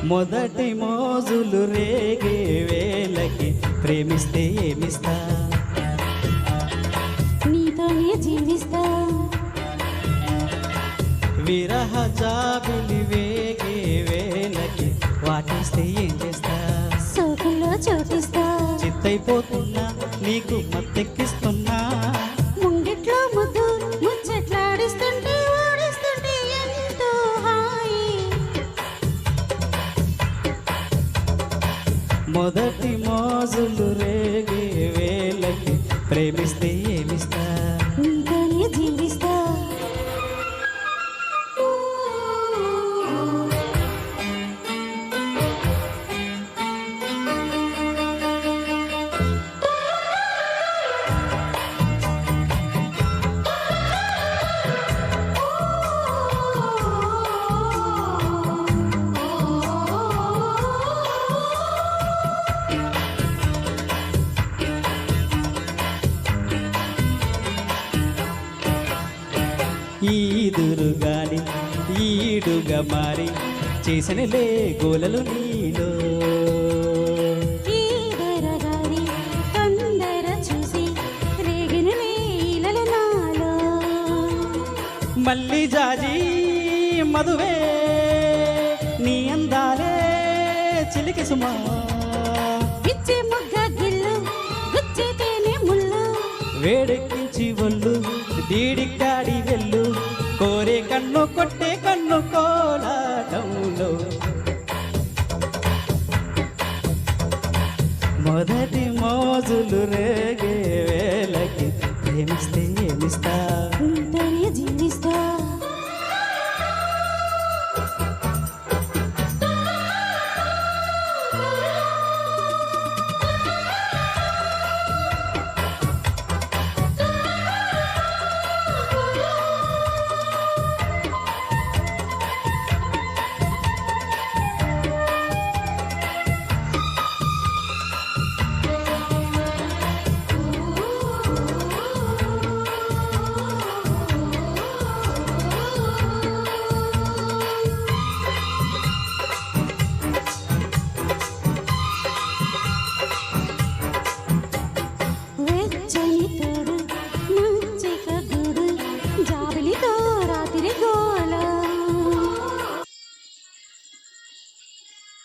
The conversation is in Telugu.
మొదటి మోజులు రేగే వేళకి ప్రేమిస్తే ఏమిస్తా, నీతోనే జీవిస్తా. విరహ జాబిలి వేగే వేళకి వాటిస్తే ఏం చేస్తా, సోకుల్లో చోటిస్తా. చిత్తైపోతున్నా నీకు మత్తెక్కిస్తున్నా, ముంగిట్లో ముద్దు ముచ్చట్లాడిస్తుంటే ఓడిస్తుంటే ఎంతో హాయి. మొదటి మోజులు రేగే వేళకి ప్రేమిస్తే ఏమిస్తా, నీతోనే జీవిస్తా. ఈదురుగాలి ఈడుగా మారి చేసనలే గోలలు నీలో, ఈ దొరగారి తొందర చూసి రేగిన నీలల నాలో. మళ్ళీ జాజి మధువే నీ అందాలే చిలికి సుమా, ఇచ్చే మొగ్గ గిల్లు గుచ్చే తేనె ముళ్ళు. వేడెక్కించి ఒళ్ళు దీడికాడి వెళ్ళు, కోరే కన్ను కొట్టే కన్ను కోలాటంలో. మొదటి మోజులు రేగే వేళకి ప్రేమిస్తే ఏమిస్తా, నీతోనే జీవిస్తా.